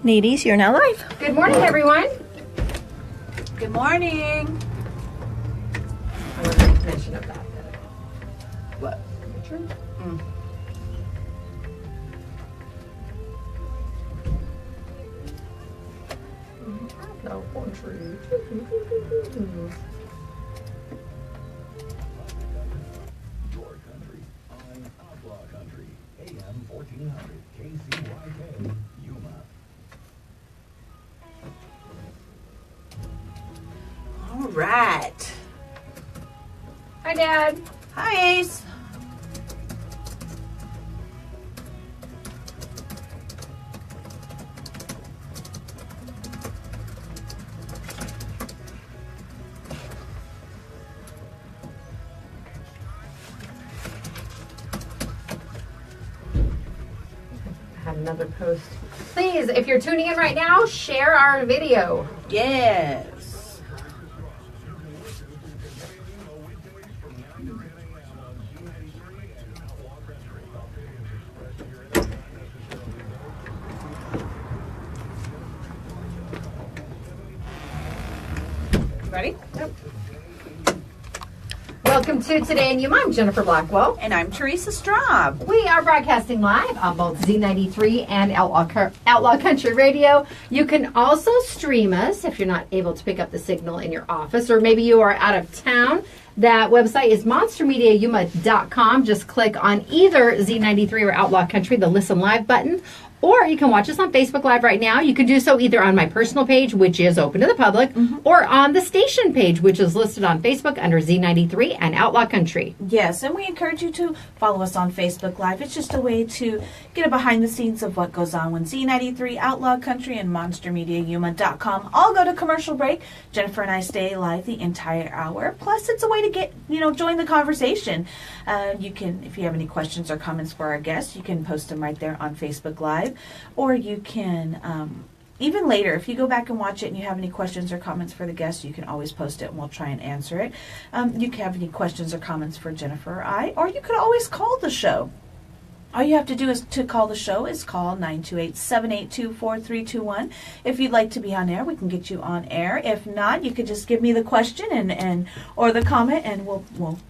Ladies, you're now live. Good morning, everyone. Good morning. I want to make mention of that. What? Picture? No country. Your country on Outlaw Country, AM 1400, KCYK, Yuma. All right. Hi, Dad. Hi, Ace. I had another post. Please, if you're tuning in right now, share our video. Yes. Ready? Yep. Welcome to Today in Yuma. I'm Jennifer Blackwell. And I'm Teresa Straub. We are broadcasting live on both Z93 and Outlaw Country Radio. You can also stream us if you're not able to pick up the signal in your office, or maybe you are out of town. That website is monstermediayuma.com. Just click on either Z93 or Outlaw Country, the Listen Live button. Or you can watch us on Facebook Live right now. You can do so either on my personal page, which is open to the public, or on the station page, which is listed on Facebook under Z93 and Outlaw Country. Yes, and we encourage you to follow us on Facebook Live. It's just a way to get a behind the scenes of what goes on when Z93, Outlaw Country, and MonsterMediaYuma.com all go to commercial break. Jennifer and I stay live the entire hour. Plus, it's a way to get, join the conversation. You can, if you have any questions or comments for our guests, you can post them right there on Facebook Live. Or you can, even later, if you go back and watch it and you have any questions or comments for the guests, you can always post it and we'll try and answer it. You can have any questions or comments for Jennifer or I, or you could always call the show. All you have to do is to call the show is call 928-782-4321. If you'd like to be on air, we can get you on air. If not, you could just give me the question and or the comment, and we'll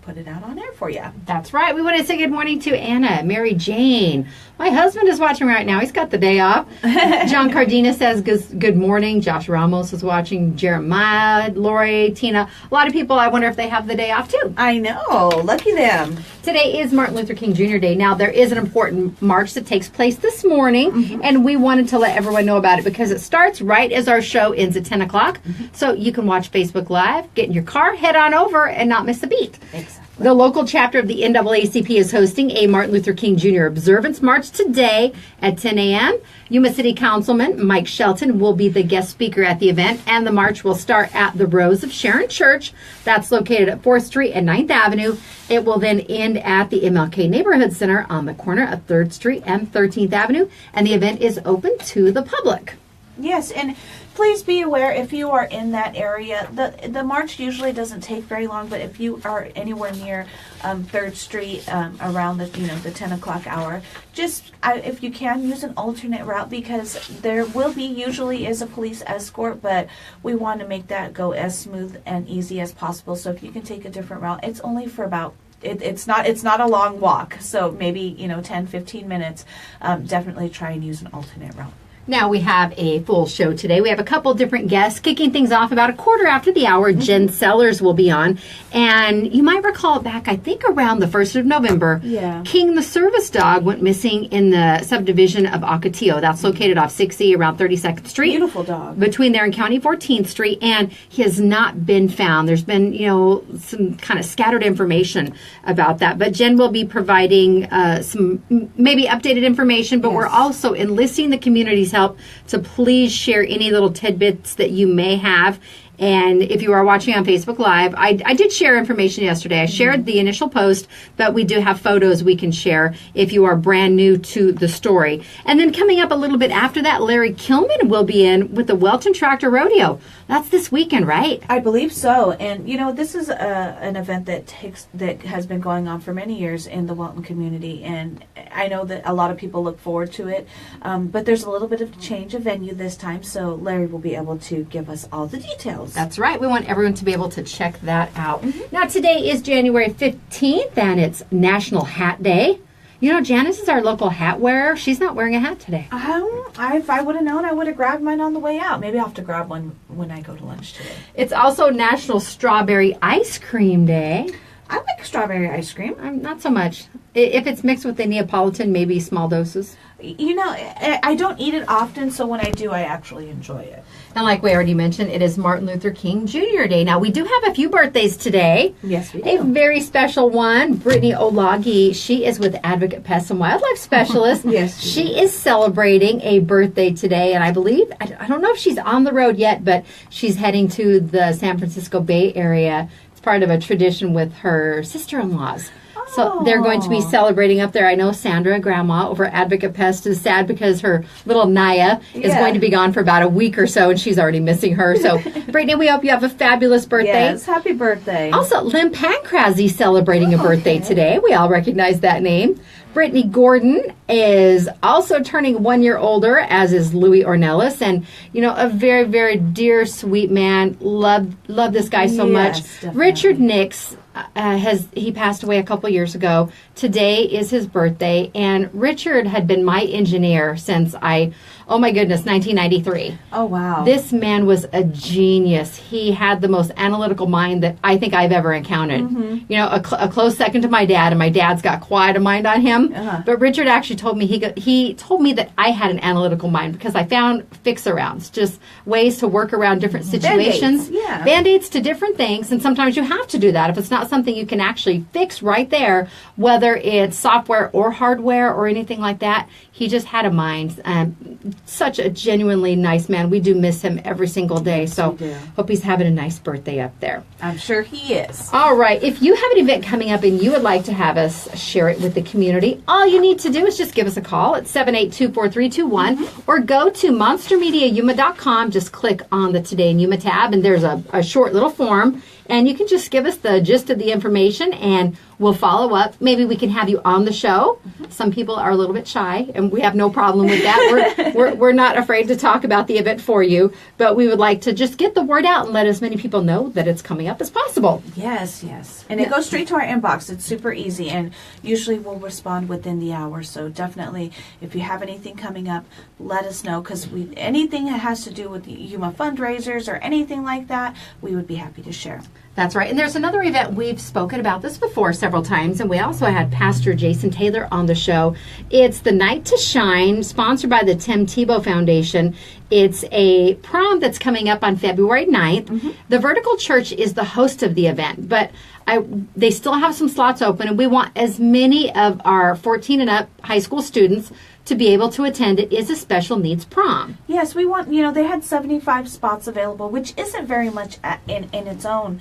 put it out on air for you. That's right. We want to say good morning to Anna, Mary Jane. My husband is watching right now. He's got the day off. John Cardina says good morning. Josh Ramos is watching. Jeremiah, Lori, Tina. A lot of people, I wonder if they have the day off too. I know. Lucky them. Today is Martin Luther King Jr. Day. Now, there is an important march that takes place this morning, and we wanted to let everyone know about it because it starts right as our show ends at 10 o'clock. So you can watch Facebook Live, get in your car, head on over, and not miss a beat. Exactly. The local chapter of the NAACP is hosting a Martin Luther King Jr. Observance March today at 10 a.m. Yuma City Councilman Mike Shelton will be the guest speaker at the event, and the march will start at the Rose of Sharon Church. That's located at 4th Street and 9th Avenue. It will then end at the MLK Neighborhood Center on the corner of 3rd Street and 13th Avenue, and the event is open to the public. Yes, and please be aware if you are in that area. The march usually doesn't take very long, but if you are anywhere near 3rd Street around the 10 o'clock hour, just if you can use an alternate route, because there will be usually is a police escort, but we want to make that go as smooth and easy as possible. So if you can take a different route, it's only for about it's not a long walk, so maybe 10-15 minutes. Definitely try and use an alternate route. Now we have a full show today. We have a couple different guests. Kicking things off about a quarter after the hour, Jen Sellers will be on. And you might recall back, I think around the 1st of November, King the service dog went missing in the subdivision of Ocotillo. That's located off 60 around 32nd Street. Beautiful dog. Between there and County 14th Street. And he has not been found. There's been, some kind of scattered information about that. But Jen will be providing some maybe updated information, but we're also enlisting the community's help to please share any little tidbits that you may have. And if you are watching on Facebook Live, I did share information yesterday. I shared the initial post, but we do have photos we can share if you are brand new to the story. And then coming up a little bit after that, Larry Killman will be in with the Wellton Tractor Rodeo. That's this weekend, right? I believe so. And, this is an event that has been going on for many years in the Wellton community. And I know that a lot of people look forward to it. But there's a little bit of change of venue this time, so Larry will be able to give us all the details. That's right. We want everyone to be able to check that out. Now, today is January 15th, and it's National Hat Day. Janice is our local hat wearer. She's not wearing a hat today. If I would have known, I would have grabbed mine on the way out. Maybe I'll have to grab one when I go to lunch today. It's also National Strawberry Ice Cream Day. I like strawberry ice cream. Not so much. If it's mixed with the Neapolitan, maybe small doses. I don't eat it often, so when I do, I actually enjoy it. And like we already mentioned, it is Martin Luther King Jr. Day. Now, we do have a few birthdays today. Yes, we do. A very special one, Brittany Olagi. She is with Advocate Pest and Wildlife Specialist. Yes, she is celebrating a birthday today, and I believe, I don't know if she's on the road yet, but she's heading to the San Francisco Bay Area. It's part of a tradition with her sister-in-laws. So they're going to be celebrating up there. I know Sandra, Grandma, over at Advocate Pest, is sad because her little Naya is going to be gone for about a week or so, and she's already missing her. So, Brittany, we hope you have a fabulous birthday. Yes, happy birthday. Also, Lynn Pancrazzi celebrating a birthday today. We all recognize that name. Brittany Gordon is also turning 1 year older, as is Louis Ornelas, and a very, very dear, sweet man. Love this guy so much. Definitely. Richard Nix he passed away a couple years ago. Today is his birthday, and Richard had been my engineer since 1993. Oh, wow. This man was a genius. He had the most analytical mind that I think I've ever encountered. A close second to my dad, and my dad's got quite a mind on him. But Richard actually told me, he told me that I had an analytical mind because I found fix-arounds, just ways to work around different situations. Band-Aids to different things, and sometimes you have to do that if it's not something you can actually fix right there, whether it's software or hardware or anything like that. He just had a mind. Such a genuinely nice man. We do miss him every single day. So hope he's having a nice birthday up there. I'm sure he is. All right. If you have an event coming up and you would like to have us share it with the community, all you need to do is just give us a call at 782-4321 or go to monstermediayuma.com. Just click on the Today in Yuma tab, and there's a short little form. And you can just give us the gist of the information, and we'll follow up. Maybe we can have you on the show. Some people are a little bit shy, and we have no problem with that. We're not afraid to talk about the event for you, but we would like to just get the word out and let as many people know that it's coming up as possible. Yes. And it goes straight to our inbox. It's super easy, and usually we'll respond within the hour. So definitely, if you have anything coming up, let us know, because anything that has to do with the Yuma fundraisers or anything like that, we would be happy to share. That's right. And there's another event. We've spoken about this before several times, and we also had Pastor Jason Taylor on the show. It's the Night to Shine, sponsored by the Tim Tebow Foundation. It's a prom that's coming up on February 9th. The Vertical Church is the host of the event, but they still have some slots open, and we want as many of our 14 and up high school students to be able to attend. It is a special needs prom. Yes, we want, they had 75 spots available, which isn't very much in its own.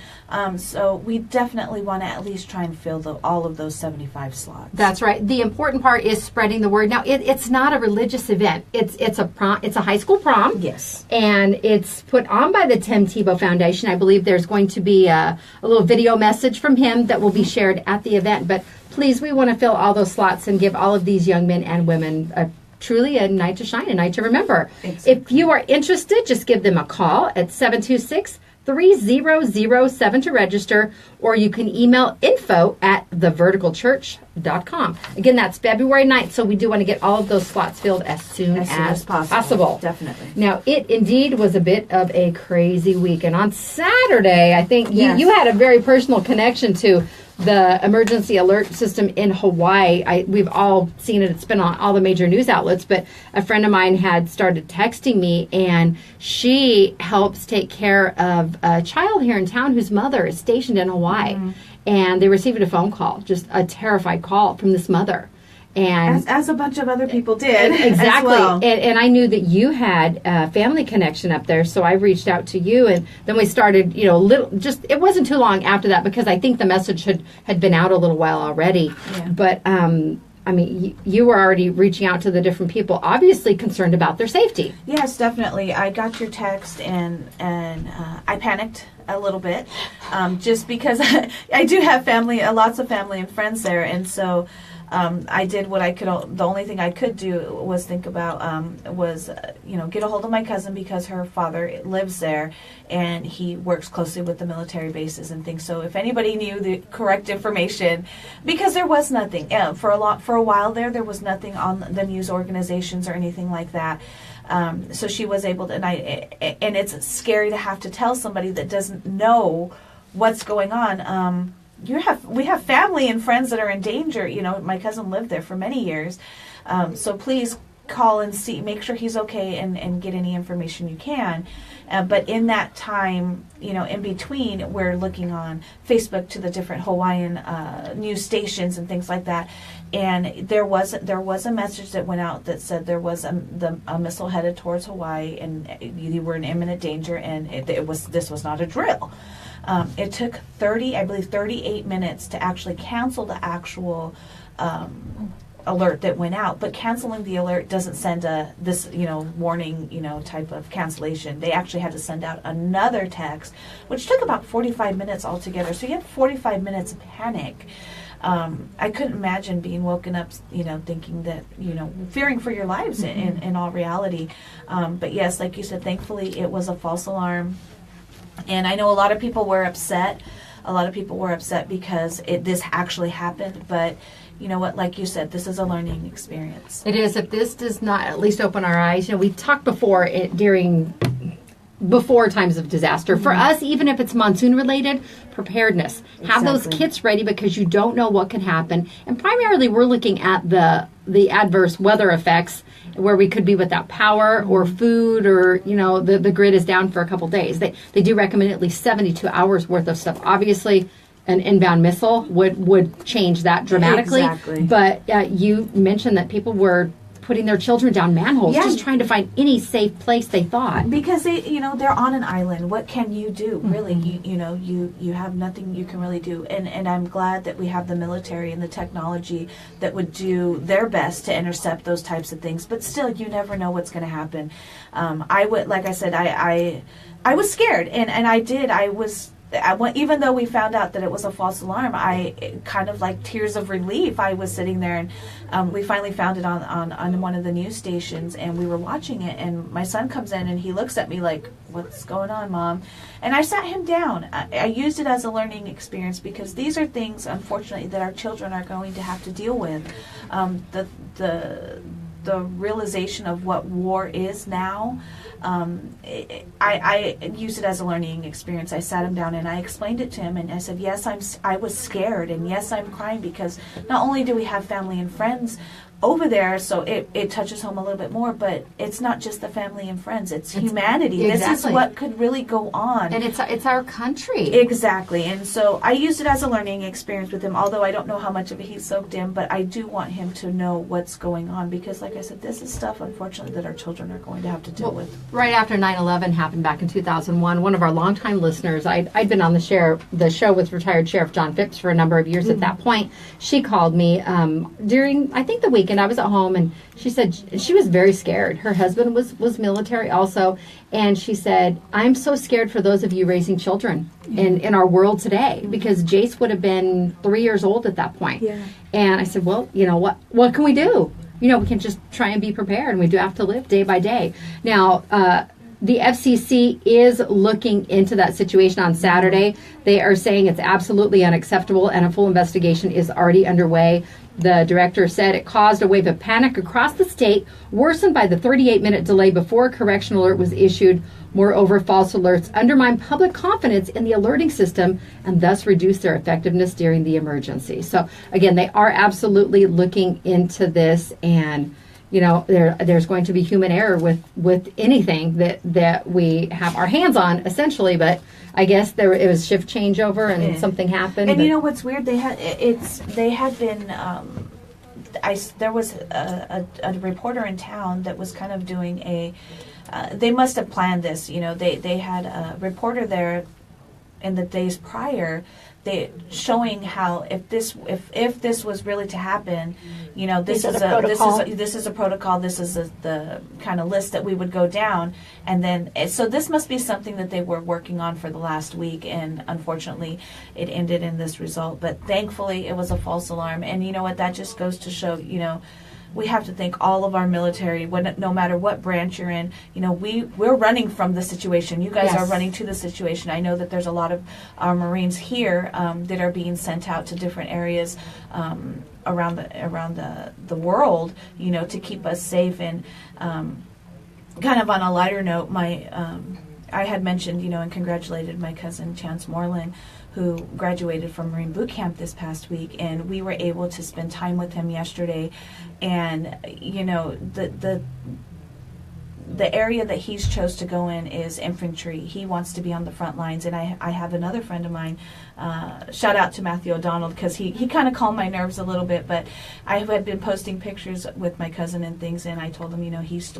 So we definitely want to at least try and fill all of those 75 slots. That's right. The important part is spreading the word. Now, it's not a religious event. It's a prom. It's a high school prom. Yes. And it's put on by the Tim Tebow Foundation. I believe there's going to be a little video message from him that will be shared at the event. But please, we want to fill all those slots and give all of these young men and women truly a night to shine, a night to remember. Exactly. If you are interested, just give them a call at 726-3007 to register, or you can email info@theverticalchurch.com. Again, that's February 9th, so we do want to get all of those slots filled as soon as possible. Definitely. Now, it indeed was a bit of a crazy week, and on Saturday, I think you had a very personal connection to the emergency alert system in Hawaii. We've all seen it. It's been on all the major news outlets, but a friend of mine had started texting me, and she helps take care of a child here in town whose mother is stationed in Hawaii. And they received a phone call, just a terrified call from this mother. And as a bunch of other people did. exactly. As well. And I knew that you had a family connection up there, so I reached out to you, and then we started, it wasn't too long after that, because I think the message had been out a little while already. Yeah. But, you were already reaching out to the different people, obviously concerned about their safety. Yes, definitely. I got your text, and I panicked a little bit, just because I do have lots of family and friends there, and so I did what I could. The only thing I could do was think about get a hold of my cousin, because her father lives there and he works closely with the military bases and things. So if anybody knew the correct information, because there was nothing for a while there was nothing on the news organizations or anything like that. So she was able to, and it's scary to have to tell somebody that doesn't know what's going on. We have family and friends that are in danger. My cousin lived there for many years. So please call and make sure he's okay, and get any information you can. But in that time, in between, we're looking on Facebook to the different Hawaiian news stations and things like that. And there was a message that went out that said there was a missile headed towards Hawaii, and you were in imminent danger, and this was not a drill. It took 38 minutes to actually cancel the actual alert that went out. But canceling the alert doesn't send this warning type of cancellation. They actually had to send out another text, which took about 45 minutes altogether. So you had 45 minutes of panic. I couldn't imagine being woken up, thinking that, fearing for your lives in all reality. But yes, like you said, thankfully it was a false alarm. And I know a lot of people were upset. Because this actually happened. But you know what? Like you said, this is a learning experience. It is. If this does not at least open our eyes, we talked before before times of disaster. For us, even if it's monsoon related, preparedness. Have those kits ready, because you don't know what can happen. And primarily, we're looking at the adverse weather effects, where we could be without power or food, or the grid is down for a couple days. They do recommend at least 72 hours worth of stuff. Obviously, an inbound missile would change that dramatically. Exactly. But you mentioned that people were putting their children down manholes, just trying to find any safe place they thought. Because they're on an island. What can you do? Really, you have nothing you can really do. And I'm glad that we have the military and the technology that would do their best to intercept those types of things. But still, you never know what's going to happen. I was scared, and I was. Even though we found out that it was a false alarm, I kind of like tears of relief. I was sitting there, and we finally found it on one of the news stations, and we were watching it, and my son comes in and he looks at me like, "What's going on, Mom?" And I sat him down. I used it as a learning experience, because these are things, unfortunately, that our children are going to have to deal with. The realization of what war is now. I used it as a learning experience. I sat him down and I explained it to him, and I said, yes, I was scared, and yes, I'm crying, because not only do we have family and friends over there, so it touches home a little bit more, but it's not just the family and friends, it's humanity. Exactly. This is what could really go on. And it's our country. Exactly. And so I used it as a learning experience with him, although I don't know how much of it he soaked in, but I do want him to know what's going on, because like I said, this is stuff, unfortunately, that our children are going to have to deal with. Right after 9/11 happened back in 2001, one of our longtime listeners, I'd been on the show with retired Sheriff John Phipps for a number of years at that point. She called me during, I think, the weekend. I was at home, and she said she was very scared. Her husband was military also, and she said, "I'm so scared for those of you raising children in our world today," because Jace would have been 3 years old at that point. Yeah. And I said, well, what can we do? We can just try and be prepared, and we do have to live day by day. Now, the FCC is looking into that situation on Saturday. They are saying it's absolutely unacceptable, and a full investigation is already underway. The director said it caused a wave of panic across the state, worsened by the 38-minute delay before a correction alert was issued. Moreover, false alerts undermine public confidence in the alerting system and thus reduce their effectiveness during the emergency. So, again, they are absolutely looking into this, and there's going to be human error with anything that we have our hands on, essentially. But I guess it was shift changeover, and something happened. And you know what's weird? They had been there was a reporter in town that was kind of doing they must have planned this. They had a reporter there in the days prior, showing how if this was really to happen, this is a protocol. This is the kind of list that we would go down, and then so this must be something that they were working on for the last week, and unfortunately, it ended in this result. But thankfully, it was a false alarm, and you know what? That just goes to show, we have to thank all of our military, no matter what branch you're in. We're running from the situation. You guys are running to the situation. I know that there's a lot of our Marines here that are being sent out to different areas around the world, to keep us safe. And kind of on a lighter note, I had mentioned, and congratulated my cousin Chance Moreland, who graduated from Marine Boot Camp this past week, and we were able to spend time with him yesterday. And the area that he's chose to go in is infantry. He wants to be on the front lines. And I have another friend of mine, shout out to Matthew O'Donnell, because he kind of calmed my nerves a little bit. But I had been posting pictures with my cousin and things, and I told him,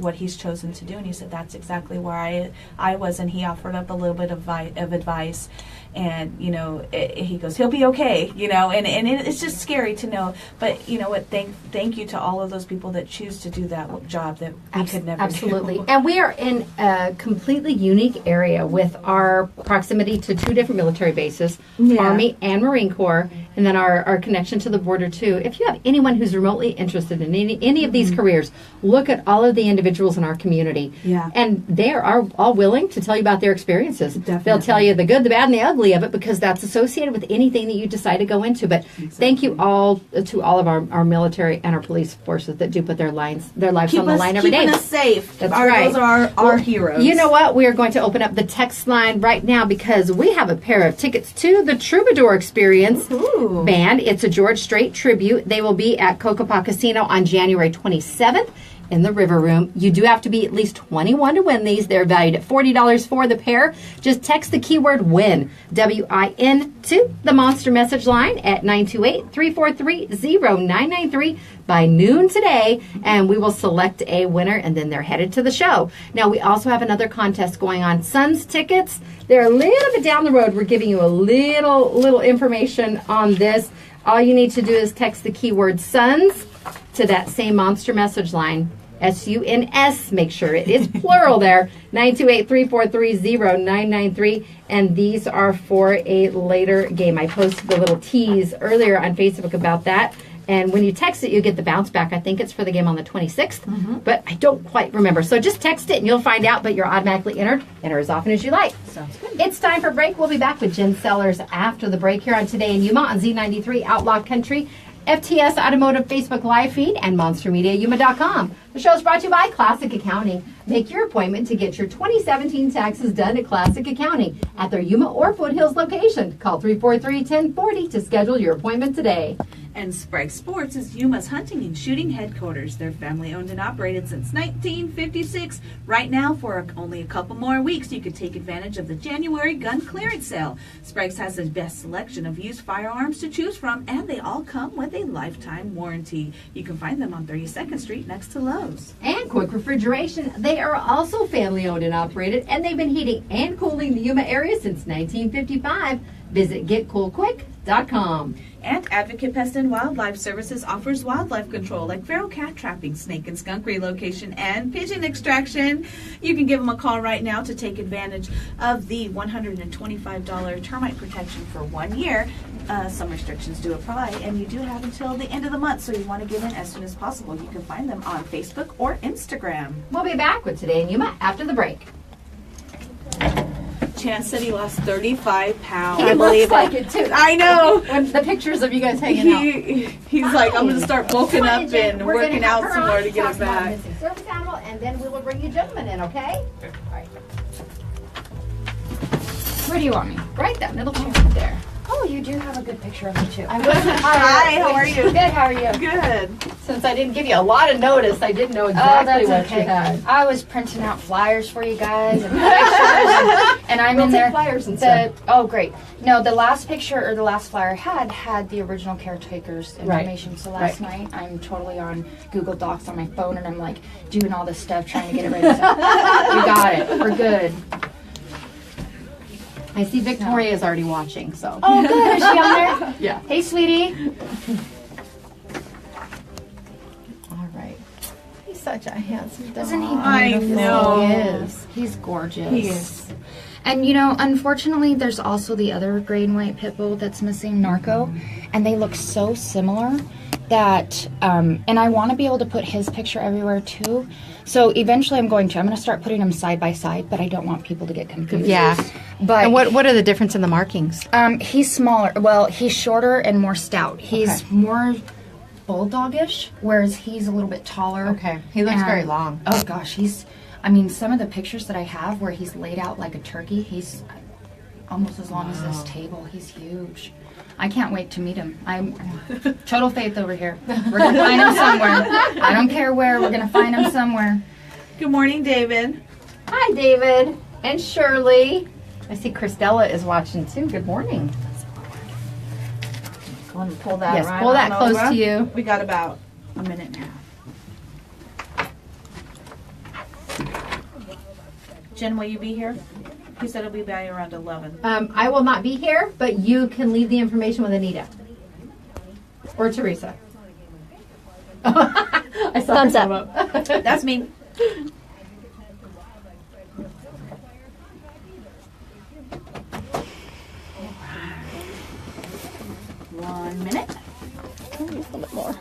what he's chosen to do. And he said, that's exactly where I was. And he offered up a little bit of advice. And, he goes, he'll be okay, and it's just scary to know. But, what, thank you to all of those people that choose to do that job that we could never Absolutely. do. And we are in a completely unique area with our proximity to two different military bases, Army and Marine Corps, and then our connection to the border, too. If you have anyone who's remotely interested in any of these careers, look at all of the individuals in our community. Yeah. And they are all willing to tell you about their experiences. Definitely. They'll tell you the good, the bad, and the ugly of it, because that's associated with anything that you decide to go into. But thank you all to all of our military and our police forces that do put their lives on the line every day. Keeping us safe. That's right. Those are our heroes. You know what? We are going to open up the text line right now, because we have a pair of tickets to the Troubadour Experience band. It's a George Strait tribute. They will be at Cocopah Casino on January 27th. In the River Room. You do have to be at least 21 to win these. They're valued at $40 for the pair. Just text the keyword WIN, W-I-N, to the Monster message line at 928-343-0993 by noon today, and we will select a winner, and then they're headed to the show. Now, we also have another contest going on. Suns tickets, they're a little bit down the road. We're giving you a little information on this. All you need to do is text the keyword Suns to that same Monster message line, S-U-N-S, make sure it is plural there, 928-343-0993, and these are for a later game. I posted a little tease earlier on Facebook about that, and when you text it, you get the bounce back. I think it's for the game on the 26th, but I don't quite remember. So just text it and you'll find out, but you're automatically entered. Enter as often as you like. Sounds good. It's time for break. We'll be back with Jen Sellers after the break here on Today in Yuma on Z93 Outlaw Country, FTS Automotive Facebook Live feed, and MonsterMediaYuma.com. The show is brought to you by Classic Accounting. Make your appointment to get your 2017 taxes done at Classic Accounting at their Yuma or Foothills location. Call 343-1040 to schedule your appointment today. And Sprague Sports is Yuma's hunting and shooting headquarters. They're family owned and operated since 1956. Right now, for only a couple more weeks, you can take advantage of the January gun clearance sale. Sprague's has the best selection of used firearms to choose from, and they all come with a lifetime warranty. You can find them on 32nd Street next to Lowe's. And Quick Refrigeration. They are also family owned and operated, and they've been heating and cooling the Yuma area since 1955. Visit GetCoolQuick.com. And Advocate Pest and Wildlife Services offers wildlife control like feral cat trapping, snake and skunk relocation, and pigeon extraction. You can give them a call right now to take advantage of the $125 termite protection for 1 year. Some restrictions do apply, and you do have until the end of the month, so you want to get in as soon as possible. You can find them on Facebook or Instagram. We'll be back with Today in Yuma after the break. Chance said he lost 35 pounds. He looks like it too. I know. When the pictures of you guys hanging out. He's like, I'm going to start bulking Come on, up Jen. and We're working gonna have out her some on more to to get talk it about back. missing service animal, and then we will bring you gentlemen in, okay? All right. Where do you want me? Right that middle chair right there. Oh, Oh, you do have a good picture of me too. I wasn't Hi, how are you? Good, how are you? Good. Since I didn't give you a lot of notice, I didn't know exactly what you had. I was printing out flyers for you guys and pictures, and I'm We'll in take there. flyers and stuff. Oh, great. No, the last picture or the last flyer I had the original caretaker's information. So last night I'm totally on Google Docs on my phone, and I'm like doing all this stuff, trying to get it ready. So we got it. We're good. I see Victoria's already watching, so. Oh, good. Is she on there? Yeah. Hey, sweetie. All right. He's such a handsome dog. Isn't he I beautiful? know. He is. He's gorgeous. He is. And you know, unfortunately, there's also the other gray and white pit bull that's missing, Narco, and they look so similar that, and I want to be able to put his picture everywhere too. So eventually, I'm going to start putting them side by side, but I don't want people to get confused. Yeah. But And what are the difference in the markings? he's smaller. Well, he's shorter and more stout. He's Okay. more bulldogish, whereas he's a little bit taller. Okay. He looks And- very long. Oh gosh, I mean, some of the pictures that I have where he's laid out like a turkey, he's almost as long as this table. He's huge. I can't wait to meet him. I'm total faith over here. We're gonna find him somewhere. I don't care where. We're gonna find him somewhere. Good morning, David. Hi, David and Shirley. I see Christella is watching too. Good morning. Go ahead and pull that Yes, right pull that on close over. to you. We got about a minute and a half. Jen, will you be here? He said he'll be by around 11. I will not be here, but you can leave the information with Anita or Teresa. I saw Thumbs her up. come up. That's me. One minute. Just a little bit more.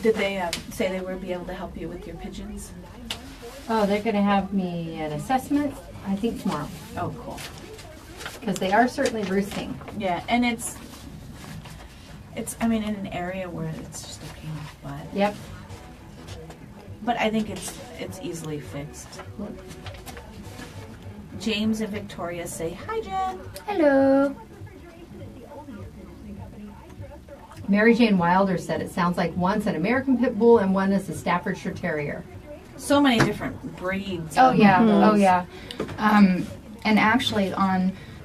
Did they say they would be able to help you with your pigeons? Oh, they're going to have me an assessment, I think tomorrow, Oh, cool. because they are certainly roosting. Yeah, and it's I mean, in an area where it's just a pain in the butt. Yep. But I think it's easily fixed. James and Victoria say, hi, Jen. Hello. Mary Jane Wilder said it sounds like one's an American Pit Bull and one is a Staffordshire Terrier. So many different breeds. Oh of yeah. those. Oh yeah. And actually,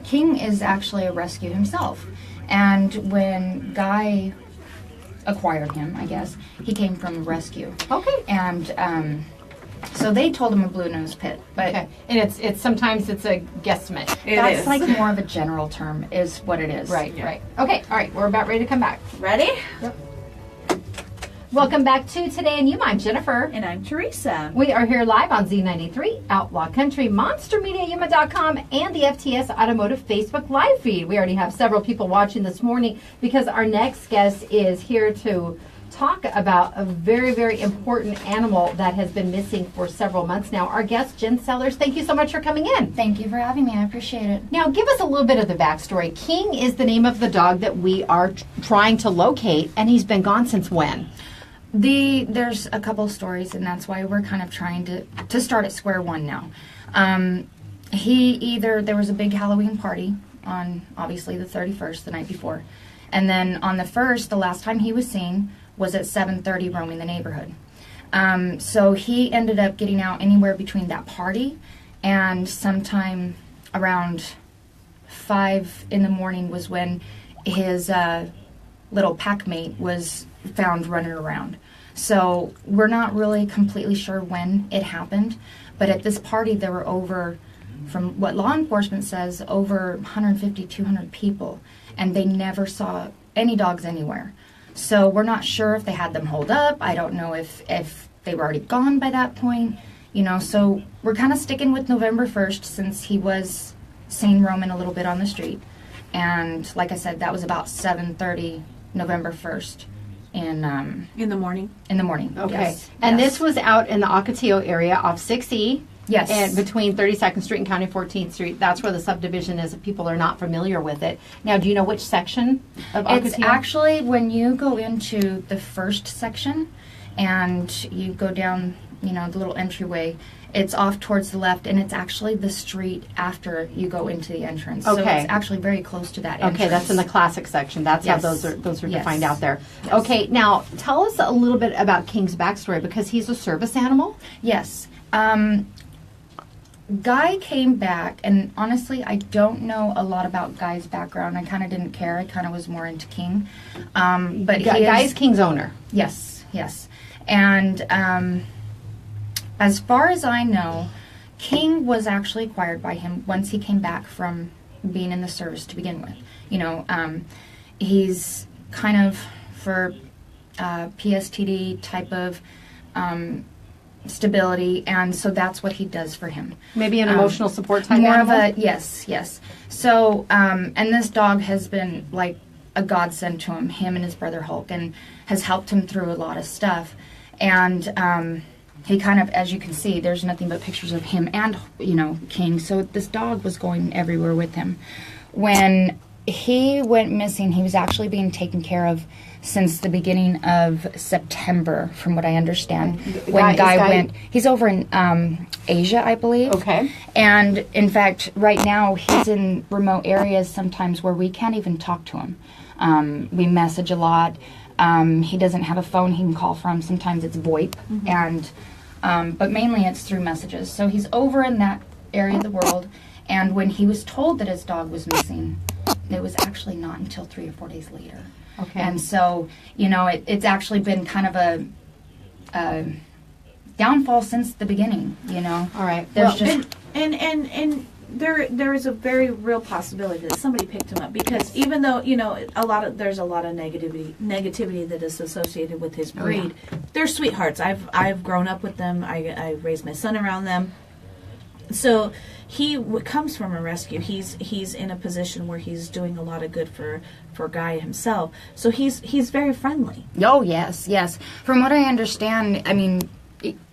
King is actually a rescue himself. And when Guy acquired him, I guess he came from a rescue. Okay. And so they told him a blue nose pit, but Okay. And it's sometimes it's a guesstimate. It that's is. like more of a general term, is what it is. Right, Yeah. right. Okay, all right, we're about ready to come back. Ready? Welcome back to Today in Yuma. I'm Jennifer. And I'm Teresa. We are here live on Z93, Outlaw Country, MonsterMediaYuma.com, and the FTS Automotive Facebook live feed. We already have several people watching this morning because our next guest is here to talk about a very, very important animal that has been missing for several months now. Our guest, Jen Sellers, thank you so much for coming in. Thank you for having me. I appreciate it. Now, give us a little bit of the backstory. King is the name of the dog that we are trying to locate, and he's been gone since when? There's a couple of stories, and that's why we're kind of trying to start at square one now. There was a big Halloween party on obviously the 31st, the night before, and then on the 1st, the last time he was seen was at 7:30 roaming the neighborhood. So he ended up getting out anywhere between that party and sometime around 5 in the morning was when his little pack mate was found running around. So we're not really completely sure when it happened, but at this party there were over, from what law enforcement says, over 150, 200 people, and they never saw any dogs anywhere. So we're not sure if they had them holed up. I don't know if they were already gone by that point, so we're kind of sticking with November 1st since he was seen roaming a little bit on the street. And like I said, that was about 7:30 November 1st in In the morning. the morning. Okay. Yes. And Yes. this was out in the Ocotillo area off 6E. Yes. And between 32nd Street and County 14th Street, that's where the subdivision is if people are not familiar with it. Now, do you know which section of It's Ocotillo? actually when you go into the first section and you go down, the little entryway, it's off towards the left, and it's actually the street after you go into the entrance. So Okay. it's actually very close to that entrance. Okay, that's in the classic section. That's Yes. how those are Yes. defined out there. Yes. Okay, now tell us a little bit about King's backstory because he's a service animal. Yes. Guy came back, and honestly, I don't know a lot about Guy's background. I kind of didn't care. I kind of was more into King. But Guy's King's owner. Yes, yes. And as far as I know, King was actually acquired by him once he came back from being in the service to begin with. He's kind of for PSTD type of stability, and so that's what he does for him. Maybe an emotional support type More animal? of a, yes. So, and this dog has been like a godsend to him and his brother Hulk, and has helped him through a lot of stuff. And he kind of, as you can see, there's nothing but pictures of him and, King. So this dog was going everywhere with him. When he went missing, he was actually being taken care of since the beginning of September, from what I understand. When Guy went, he's over in Asia, I believe. Okay. And in fact, right now he's in remote areas sometimes where we can't even talk to him. We message a lot. He doesn't have a phone he can call from. Sometimes it's VoIP, and but mainly it's through messages. So he's over in that area of the world. And when he was told that his dog was missing, it was actually not until 3 or 4 days later. Okay. And so, it's actually been kind of a downfall since the beginning, All right. There's Well, just... And there is a very real possibility that somebody picked him up, because even though there's a lot of negativity that is associated with his breed, they're sweethearts. I've grown up with them. I raised my son around them. So he comes from a rescue. He's in a position where he's doing a lot of good for Guy himself. So he's very friendly. Oh, yes. From what I understand, I mean,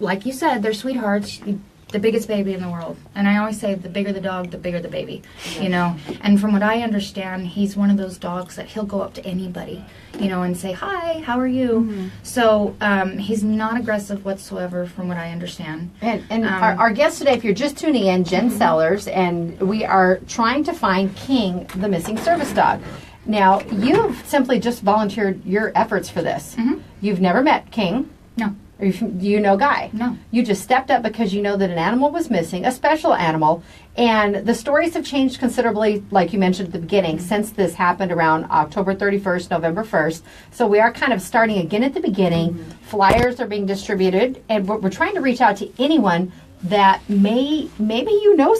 like you said, they're sweethearts. The biggest baby in the world. And I always say the bigger the dog, the bigger the baby, And from what I understand, he's one of those dogs that he'll go up to anybody, and say, hi, how are you? So he's not aggressive whatsoever from what I understand. And our guest today, if you're just tuning in, Jen Sellers, and we are trying to find King, the missing service dog. Now, you've simply just volunteered your efforts for this. You've never met King. No. Do you know Guy? No. You just stepped up because you know that an animal was missing, a special animal, and the stories have changed considerably, like you mentioned at the beginning, since this happened around October 31st, November 1st. So we are kind of starting again at the beginning. Flyers are being distributed, and we're trying to reach out to anyone that maybe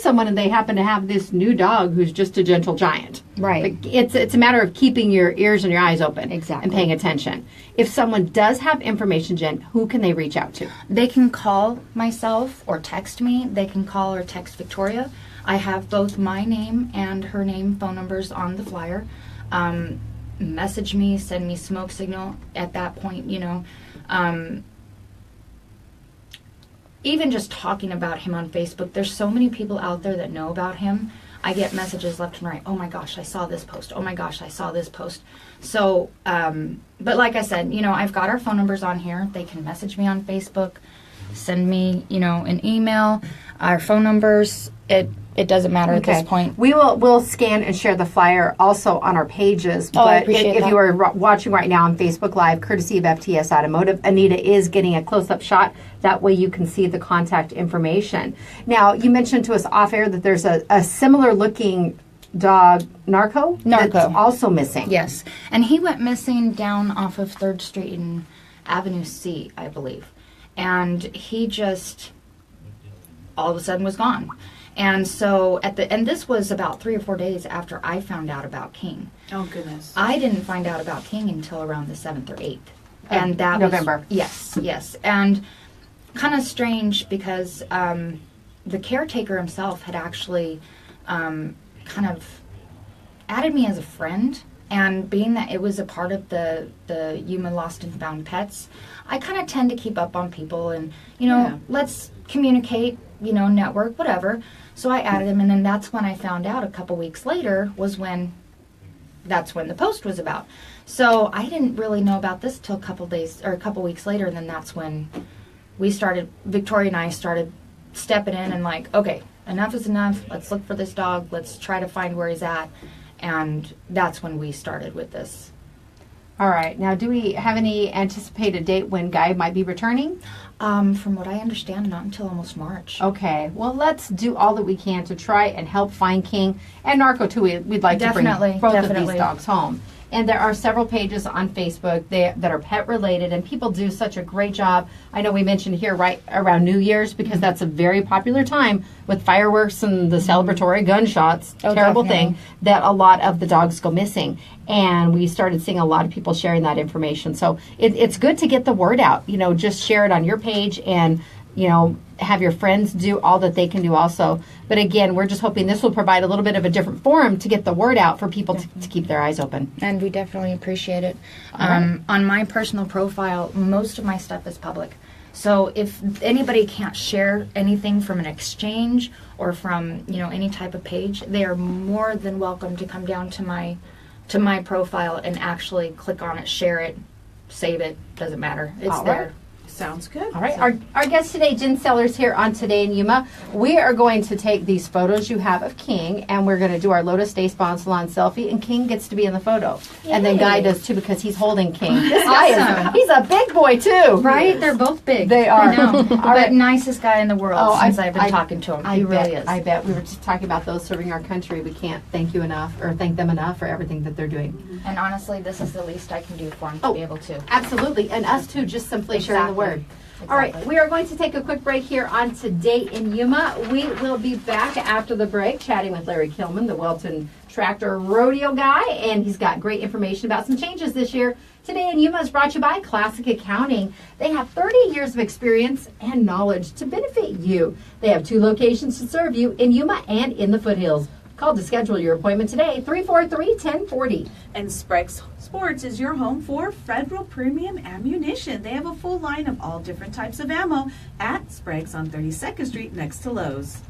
someone and they happen to have this new dog who's just a gentle giant. Right. It's a matter of keeping your ears and your eyes open. Exactly. And paying attention. If someone does have information, Jen, who can they reach out to? They can call myself or text me. They can call or text Victoria. I have both my name and her name, phone numbers on the flyer. Message me, send me smoke signal at that point, even just talking about him on Facebook, there's so many people out there that know about him. I get messages left and right. Oh my gosh, I saw this post. Oh my gosh, I saw this post. So, but like I said, I've got our phone numbers on here. They can message me on Facebook, send me, an email, our phone numbers. It doesn't matter at this point. We'll scan and share the flyer also on our pages. Oh, I But appreciate if that. you are watching right now on Facebook Live, courtesy of FTS Automotive, Anita is getting a close-up shot. That way you can see the contact information. Now, you mentioned to us off-air that there's a similar-looking dog, Narco, that's also missing. Yes. And he went missing down off of 3rd Street and Avenue C, I believe. And he just all of a sudden was gone. And so and this was about 3 or 4 days after I found out about King. Oh goodness. I didn't find out about King until around the 7th or 8th. And that November. was yes. And kind of strange because the caretaker himself had actually kind of added me as a friend, and being that it was a part of the Yuma Lost and Found Pets, I kind of tend to keep up on people and let's communicate. network, whatever. So I added him, and then that's when I found out a couple weeks later that's when the post was about. So I didn't really know about this till a couple weeks later, and then that's when Victoria and I started stepping in and like, okay, enough is enough. Let's look for this dog. Let's try to find where he's at. And that's when we started with this. All right. Now, do we have any anticipated date when Guy might be returning? From what I understand, not until almost March. Okay. Well, let's do all that we can to try and help find King and Narco, too. We'd like to bring both of these dogs home. And there are several pages on Facebook that are pet related, and people do such a great job. I know we mentioned here right around New Year's, because that's a very popular time with fireworks and the celebratory gunshots. Terrible thing that a lot of the dogs go missing. And we started seeing a lot of people sharing that information. So it's good to get the word out. Just share it on your page and, have your friends do all that they can do also. But again, we're just hoping this will provide a little bit of a different forum to get the word out for people to keep their eyes open. And we definitely appreciate it. Right. On my personal profile, most of my stuff is public. So if anybody can't share anything from an exchange or from, any type of page, they are more than welcome to come down to my profile and actually click on it, share it, save it, doesn't matter. It's All there. right. Sounds good. All right, our guest today, Jen Sellers, here on Today in Yuma. We are going to take these photos you have of King, and we're going to do our Lotus Day Spa and Salon selfie, and King gets to be in the photo. Yay. And then Guy does too, because he's holding King. This guy he's a big boy too. Right? They're both big. They are. I know. But nicest guy in the world since I've been talking to him. He really is. I bet. We were just talking about those serving our country. We can't thank them enough for everything that they're doing. And honestly, this is the least I can do for him to be able to. Absolutely. And us too, just simply sharing the word. All right, we are going to take a quick break here on Today in Yuma. We will be back after the break chatting with Larry Killman, the Wellton tractor rodeo guy, and he's got great information about some changes this year. Today in Yuma is brought to you by Classic Accounting. They have 30 years of experience and knowledge to benefit you. They have 2 locations to serve you in Yuma and in the foothills. Call to schedule your appointment today, 343-1040. And Sprague's Sports is your home for Federal Premium Ammunition. They have a full line of all different types of ammo at Sprague's on 32nd Street next to Lowe's.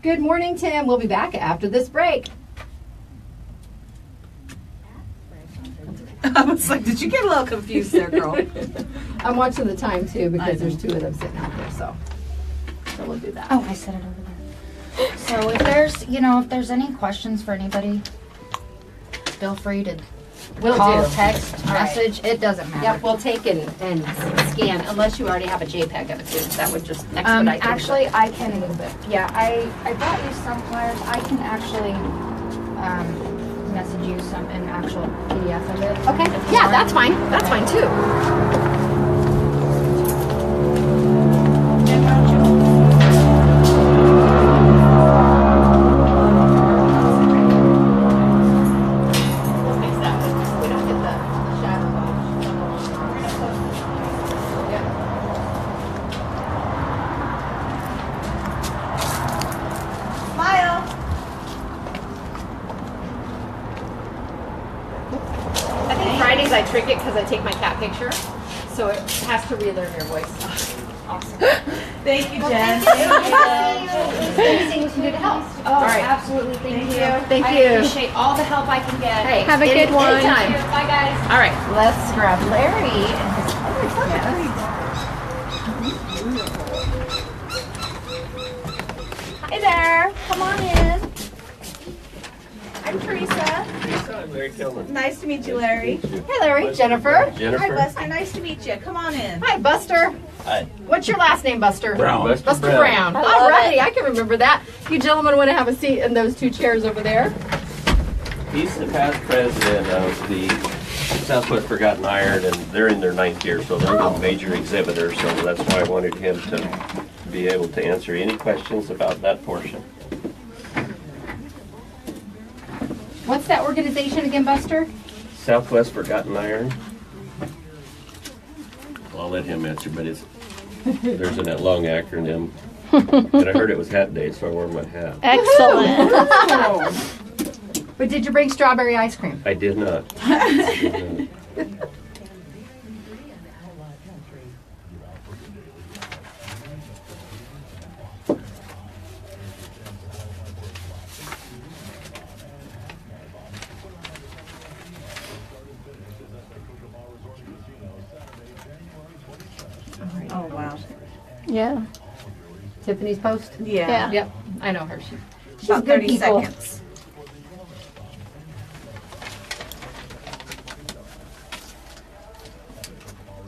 Good morning, Tim. We'll be back after this break. I was like, did you get a little confused there, girl? I'm watching the time, too, because there's 2 of them sitting out there, so we'll do that. Oh, I set it over there. So if there's any questions for anybody, feel free to call, text, message. It doesn't matter. Yep, we'll take and scan, unless you already have a JPEG of it too. That would just expedite things. Actually, I can. Yeah, I brought you some flyers. I can actually message you an actual PDF of it. Okay. Yeah, that's fine. That's fine too. I trick it because I take my cat picture, so it has to relearn your voice. Awesome. Thank you, Jen. Anything we can do to help? Oh, absolutely. Thank you. Thank I you. appreciate all the help I can get. Hey, have a good one. Anytime. Bye, guys. All right, let's grab Larry and his Hi there. Come on in. I'm Teresa. I'm Larry Killman. Nice to meet you, Larry. Hey, Larry. Jennifer. Hi, Buster. Nice to meet you. Come on in. Hi, Buster. Hi. What's your last name, Buster? Brown. Buster Brown. All righty, I can remember that. You gentlemen want to have a seat in those 2 chairs over there? He's the past president of the Southwest Forgotten Iron, and they're in their 9th year, so they're the major exhibitor, so that's why I wanted him to be able to answer any questions about that portion. What's that organization again, Buster? Southwest Forgotten Iron. I'll let him answer, but there's a long acronym. And I heard it was Hat Day, so I wore my hat. Excellent. But did you bring strawberry ice cream? I did not. Yeah. Tiffany's post? Yeah. Yep, I know her. She's About good 30 people. seconds.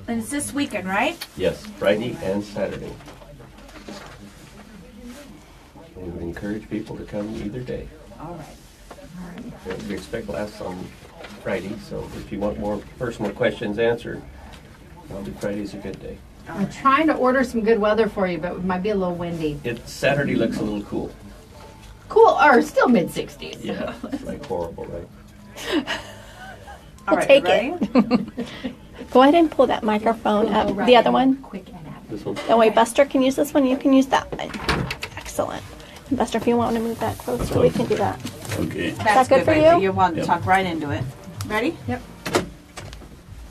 And it's this weekend, right? Yes, Friday and Saturday. We would encourage people to come either day. All right. We expect class on Friday, so if you want more personal questions answered, probably Friday's a good day. I'm trying to order some good weather for you, but it might be a little windy. Saturday looks a little cool. Cool, or still mid-60s. Yeah, it's like horrible, right? All right, take ready? Go ahead and pull that microphone We'll go up. right The other in one. Quick and happy. This one? Oh wait, Buster can use this one. You can use that one. Excellent. And Buster, if you want to move that closer, we can do that. Okay. That's good for right? you? So you want to Yep. talk right into it. Ready? Yep.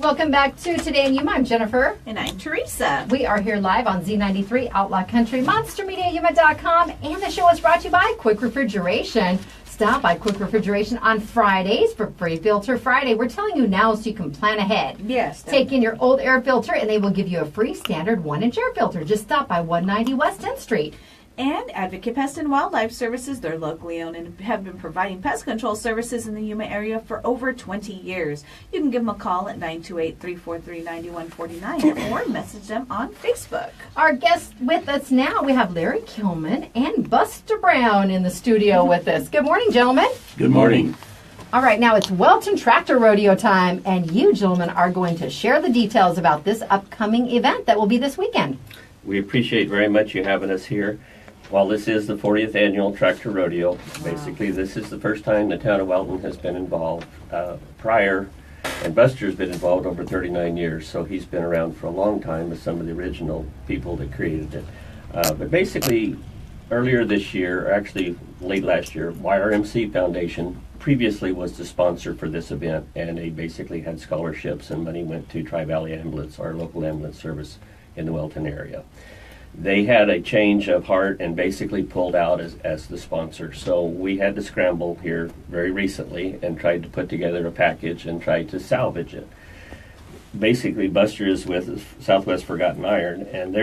Welcome back to Today in Yuma. I'm Jennifer. And I'm Teresa. We are here live on Z93 Outlaw Country, MonsterMediaYuma.com, and the show is brought to you by Quick Refrigeration. Stop by Quick Refrigeration on Fridays for Free Filter Friday. We're telling you now so you can plan ahead. Yes. Take in your old air filter and they will give you a free standard 1-inch air filter. Just stop by 190 West 10th Street. And Advocate Pest and Wildlife Services, they're locally owned and have been providing pest control services in the Yuma area for over 20 years. You can give them a call at 928-343-9149 or message them on Facebook. Our guests with us now, we have Larry Killman and Buster Brown in the studio with us. Good morning, gentlemen. Good morning. All right, now it's Wellton Tractor Rodeo time, and you gentlemen are going to share the details about this upcoming event that will be this weekend. We appreciate very much you having us here. While this is the 40th annual Tractor Rodeo, basically this is the first time the town of Wellton has been involved. Prior, and Buster's been involved over 39 years, so he's been around for a long time with some of the original people that created it. But basically, earlier this year, or actually late last year, YRMC Foundation previously was the sponsor for this event, and they basically had scholarships and money went to Tri-Valley Ambulance, our local ambulance service in the Wellton area. They had a change of heart and basically pulled out as the sponsor. So we had to scramble here very recently and tried to put together a package and try to salvage it. Basically, Buster is with Southwest Forgotten Iron, and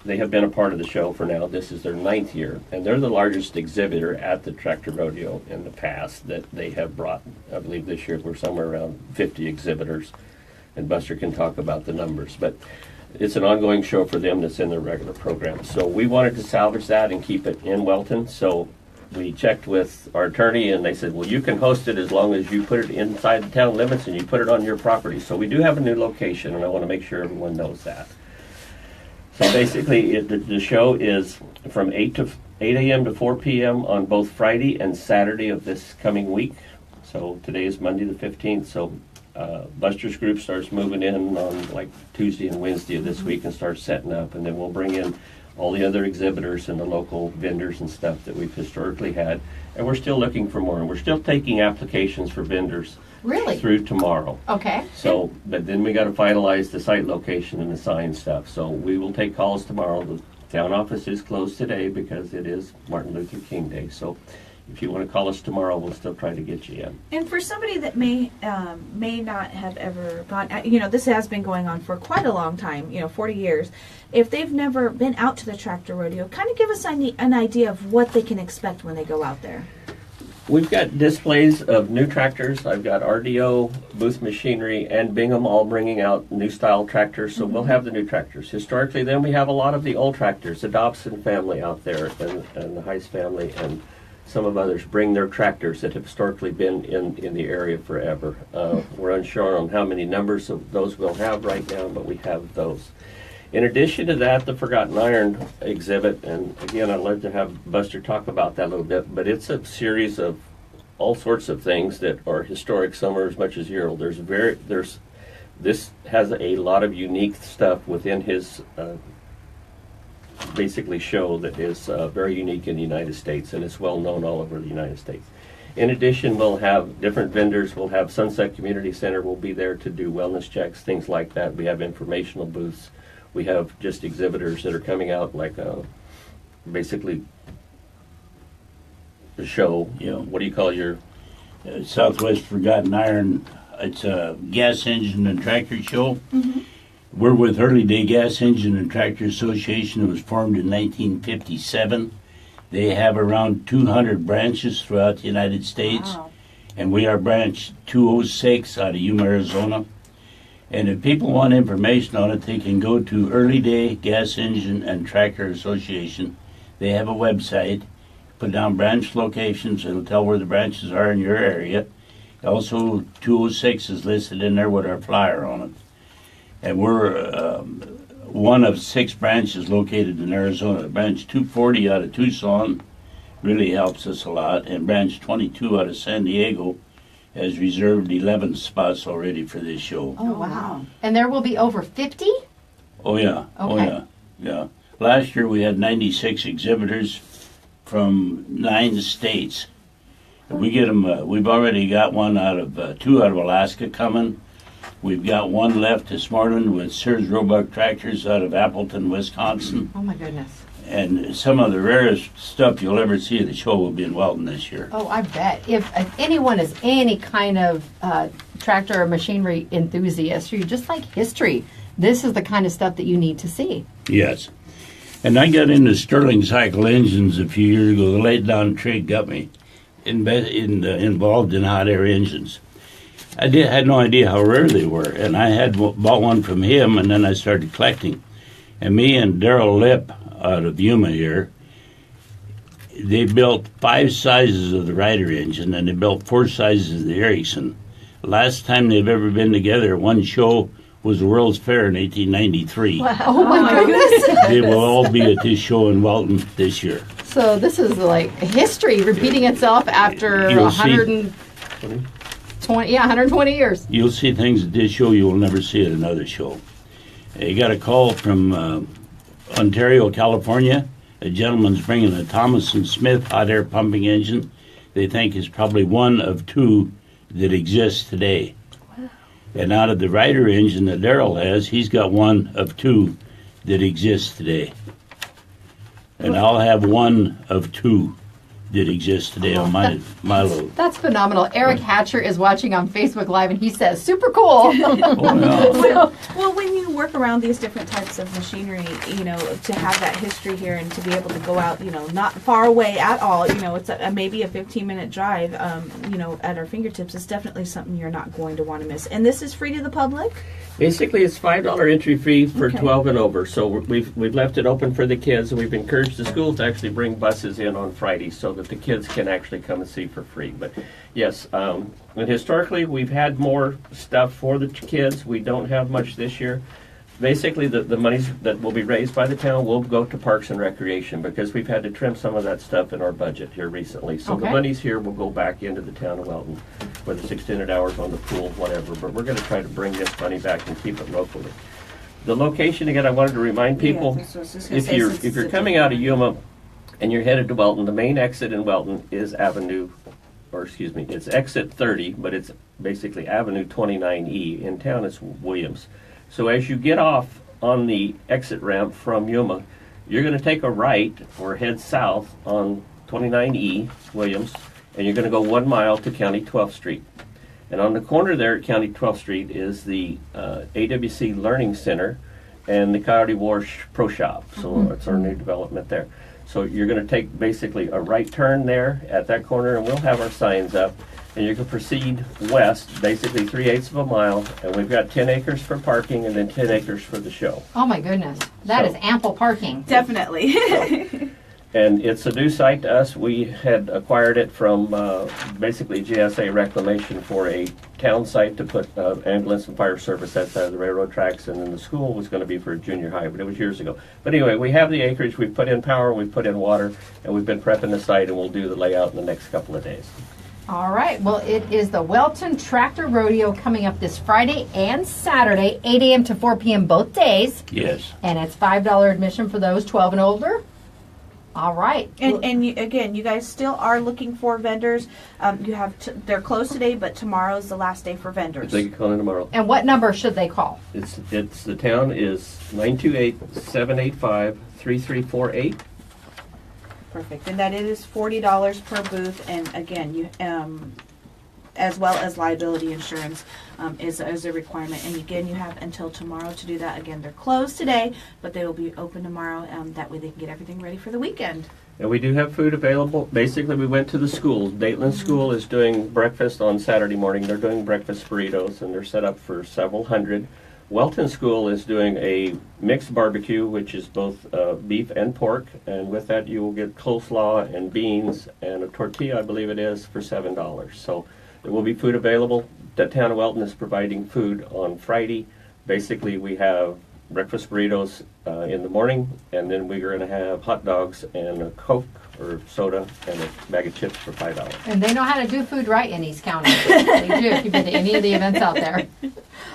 they have been a part of the show for now. This is their 9th year, and they're the largest exhibitor at the Tractor Rodeo in the past that they have brought. I believe this year we're somewhere around 50 exhibitors, and Buster can talk about the numbers. But it's an ongoing show for them that's in their regular program. So we wanted to salvage that and keep it in Wellton. So we checked with our attorney and they said, well, you can host it as long as you put it inside the town limits and you put it on your property. So we do have a new location and I want to make sure everyone knows that. So basically the show is from 8 a.m. to 4 p.m. on both Friday and Saturday of this coming week. So today is Monday the 15th. So Buster's group starts moving in on like Tuesday and Wednesday of this week and starts setting up, and then we'll bring in all the other exhibitors and the local vendors and stuff that we've historically had, and we're still looking for more, and we're still taking applications for vendors Really? through tomorrow. Okay. So, but then we got to finalize the site location and the sign stuff, so we will take calls tomorrow. The town office is closed today because it is Martin Luther King Day, so if you want to call us tomorrow, we'll still try to get you in. And for somebody that may not have ever gone, this has been going on for quite a long time, 40 years. If they've never been out to the Tractor Rodeo, kind of give us an idea of what they can expect when they go out there. We've got displays of new tractors. I've got RDO, Booth Machinery, and Bingham all bringing out new style tractors, so we'll have the new tractors. Historically, then we have a lot of the old tractors, the Dobson family out there, and the Heiss family, and some of others bring their tractors that have historically been in the area forever. We're unsure on how many numbers of those we'll have right now, but we have those. In addition to that, the Forgotten Iron exhibit, and again, I'd love to have Buster talk about that a little bit, but it's a series of all sorts of things that are historic. Some are as much as year old. This has a lot of unique stuff within his basically show that is very unique in the United States, and it's well known all over the United States. In addition, we'll have different vendors. We'll have Sunset Community Center will be there to do wellness checks, things like that. We have informational booths. We have just exhibitors that are coming out like basically the show. Yeah. What do you call your? Southwest Forgotten Iron. It's a gas engine and tractor show. We're with Early Day Gas Engine and Tractor Association. It was formed in 1957. They have around 200 branches throughout the United States. Wow. And we are branch 206 out of Yuma, Arizona. And if people want information on it, they can go to Early Day Gas Engine and Tractor Association. They have a website. Put down branch locations. It'll tell where the branches are in your area. Also, 206 is listed in there with our flyer on it. And we're one of 6 branches located in Arizona. Branch 240 out of Tucson really helps us a lot. And branch 22 out of San Diego has reserved 11 spots already for this show. Oh, wow. And there will be over 50? Oh, yeah. Oh, Okay. yeah. Yeah. Last year we had 96 exhibitors from 9 states. And we get them, we've already got one out of, 2 out of Alaska coming. We've got one left this morning with Sears Roebuck Tractors out of Appleton, Wisconsin. Oh, my goodness. And some of the rarest stuff you'll ever see at the show will be in Wellton this year. Oh, I bet. If anyone is any kind of tractor or machinery enthusiast, or you just like history, this is the kind of stuff that you need to see. Yes. And I got into Sterling cycle engines a few years ago. The laid down trig got me involved in hot air engines. I had no idea how rare they were, and I had bought one from him, and then I started collecting. And me and Darrell Lip out of Yuma here, they built 5 sizes of the Ryder engine, and they built 4 sizes of the Ericsson. Last time they've ever been together, one show was the World's Fair in 1893. Wow. Oh, my goodness. They will all be at this show in Wellton this year. So this is like history repeating itself after You'll see. 120 years. You'll see things at this show you will never see at another show. You got a call from Ontario, California. A gentleman's bringing a Thomas & Smith hot air pumping engine. They think is probably one of 2 that exists today. Wow. And out of the Ryder engine that Darrell has, he's got one of 2 that exists today. And I'll have one of 2 that exists today on my load. That's phenomenal. Eric Hatcher is watching on Facebook Live, and he says, super cool. Oh, yeah. Well, when you work around these different types of machinery, you know, to have that history here and to be able to go out, you know, not far away at all, you know, it's maybe a 15-minute drive, you know, at our fingertips is definitely something you're not going to want to miss. And this is free to the public? Basically, it's $5 entry fee for Okay. 12 and over. So we've left it open for the kids, and we've encouraged the school to actually bring buses in on Friday so that the kids can actually come and see for free. But yes, and historically we've had more stuff for the kids. We don't have much this year. Basically, the monies that will be raised by the town will go to Parks and Recreation because we've had to trim some of that stuff in our budget here recently. So the Okay. monies here will go back into the town of Wellton, whether it's extended hours on the pool, whatever. But we're going to try to bring this money back and keep it locally. The location, again, I wanted to remind people, if you're coming out of Yuma and you're headed to Wellton, the main exit in Wellton is it's exit 30, but it's basically Avenue 29E. In town, it's Williams. So as you get off on the exit ramp from Yuma, you're going to take a right or head south on 29E, Williams, and you're going to go 1 mile to County 12th Street. And on the corner there at County 12th Street is the AWC Learning Center and the Coyote Wash Pro Shop. So it's our new development there. So you're going to take basically a right turn there at that corner, and we'll have our signs up. And you can proceed west, basically 3/8 of a mile, and we've got 10 acres for parking and then 10 acres for the show. Oh, my goodness. That is ample parking. Definitely. And it's a new site to us. We had acquired it from basically GSA Reclamation for a town site to put ambulance and fire service outside of the railroad tracks, and then the school was going to be for a junior high, but it was years ago. But anyway, we have the acreage, we've put in power, we've put in water, and we've been prepping the site, and we'll do the layout in the next couple of days. All right. Well, it is the Wellton Tractor Rodeo coming up this Friday and Saturday, 8 a.m. to 4 p.m. both days. Yes. And it's $5 admission for those 12 and older. All right. And again, you guys still are looking for vendors. You have they're closed today, but tomorrow is the last day for vendors. They can call in tomorrow. And what number should they call? It's the town is 928-785-3348. Perfect. And that it is $40 per booth. And again, you as well as liability insurance is a requirement. And again, you have until tomorrow to do that. Again, they're closed today, but they will be open tomorrow. That way they can get everything ready for the weekend. And we do have food available. Basically, we went to the schools. Dayton School is doing breakfast on Saturday morning. They're doing breakfast burritos, and they're set up for several hundred. Wellton School is doing a mixed barbecue, which is both beef and pork, and with that you will get coleslaw and beans and a tortilla, I believe it is, for $7. So there will be food available. The town of Wellton is providing food on Friday. Basically, we have breakfast burritos in the morning, and then we're going to have hot dogs and a Coke or soda and a bag of chips for $5. And they know how to do food right in East County. They do, if you've been to any of the events out there.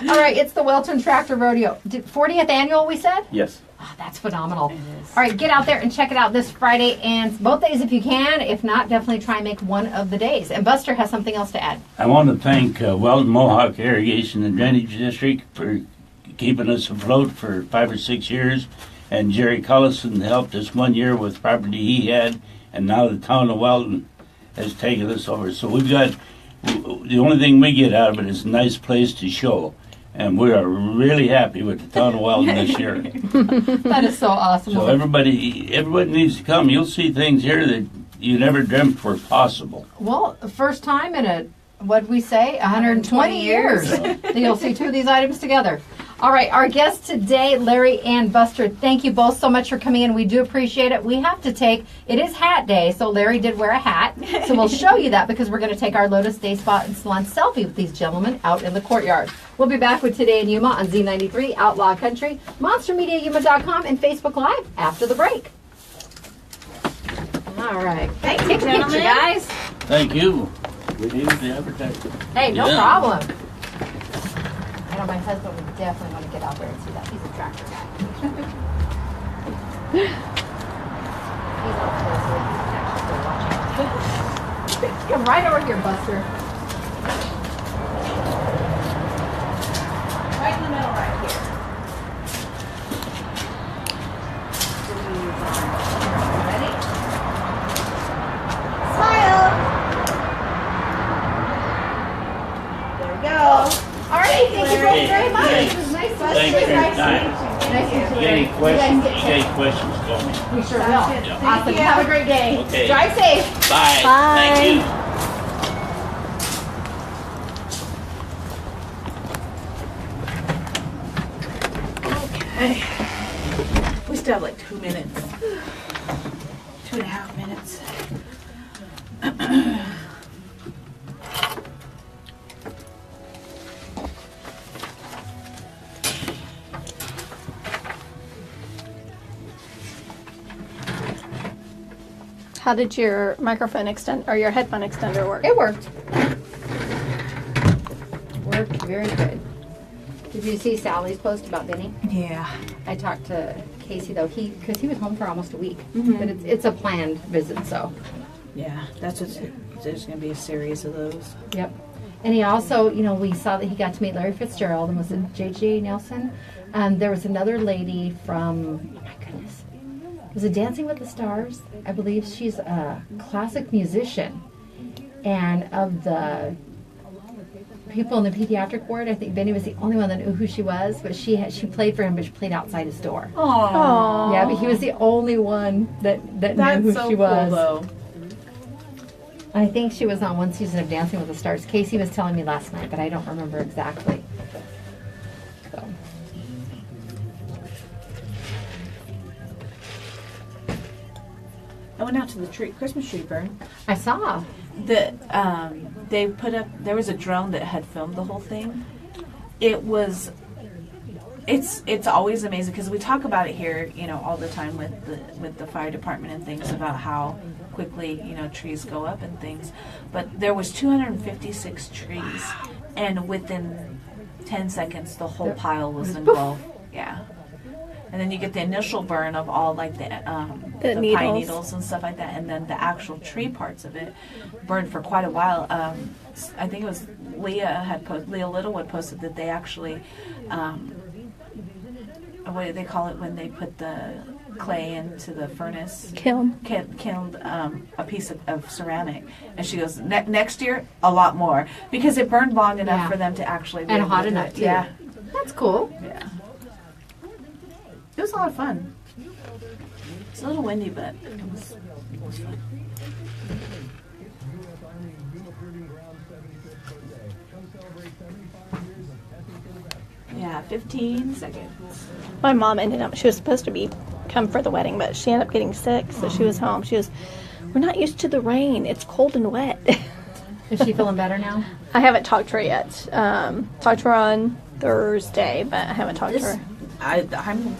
All right, it's the Wellton Tractor Rodeo. 40th annual, we said? Yes. Oh, that's phenomenal. All right, get out there and check it out this Friday and both days if you can. If not, definitely try and make one of the days. And Buster has something else to add. I want to thank Wellton Mohawk Irrigation and Drainage District for keeping us afloat for 5 or 6 years. And Jerry Collison helped us 1 year with property he had, and now the town of Wellton has taken us over. So we've got, the only thing we get out of it is a nice place to show. And we are really happy with the town of Wellton this year. That is so awesome. So everybody needs to come. You'll see things here that you never dreamt were possible. Well, first time in what'd we say, 120 years that you'll see two of these items together. All right, our guests today, Larry and Buster, thank you both so much for coming in. We do appreciate it. We have to it is hat day, so Larry did wear a hat. So we'll show you that because we're going to take our Lotus Day Spa and Salon selfie with these gentlemen out in the courtyard. We'll be back with Today in Yuma on Z93, Outlaw Country, MonsterMediaYuma.com, and Facebook Live after the break. All right. Thank you, Take a picture, gentlemen. guys. Thank you. We needed the advertising. Hey, no Yeah. problem. I know my husband would definitely want to get out there and see that. He's a tractor guy. He's not close, so he's actually still watching. Come right over here, Buster. Right in the middle, right here. Ready? Smile. There we go. All right, thank you both very much. Hey, It was nice to thanks see for you. your Nice to time. meet you. Nice to meet you. Any questions? You guys get Any questions, call me. We sure will. Yeah. Awesome. you. Have a great day. Okay. Drive safe. Bye. Bye. Thank you. Okay. We still have like 2 minutes. 2.5 minutes. How did your microphone extend or your headphone extender work? It worked. Worked very good. Did you see Sally's post about Benny? Yeah. I talked to Casey though, because he was home for almost a week, but it's a planned visit, so. Yeah. That's what. There's going to be a series of those. Yep. And he also, we saw that he got to meet Larry Fitzgerald and was it J.J. Nelson? There was another lady from, oh my goodness, was it Dancing with the Stars? I believe she's a classic musician. And of the people in the pediatric ward, I think Benny was the only one that knew who she was, but she played for him, but she played outside his door. Oh. Yeah, but he was the only one that knew who she was. Cool, though. I think she was on one season of Dancing with the Stars. Casey was telling me last night, but I don't remember exactly. So. I went out to the Christmas tree burn. I saw. They put up. There was a drone that had filmed the whole thing. It's always amazing because we talk about it here, all the time with the fire department and things about how quickly trees go up and things. But there was 256 trees, and within 10 seconds the whole pile was engulfed. Yeah. And then you get the initial burn of all like the pine needles. needles and stuff like that, and then the actual tree parts of it burned for quite a while. I think it was Leah Littlewood posted that they actually, what do they call it when they put the clay into the furnace. Kiln. Kilned a piece of ceramic, and she goes, next year a lot more, because it burned long enough Yeah. for them to actually be And able hot to do enough, it. too. Yeah, That's cool. yeah. It was a lot of fun. It's a little windy, but it was fun. Yeah, 15 seconds. My mom ended up, she was supposed to come for the wedding, but she ended up getting sick, so she was home. She was, we're not used to the rain. It's cold and wet. Is she feeling better now? I haven't talked to her yet. Talked to her on Thursday, but I haven't talked to her. I've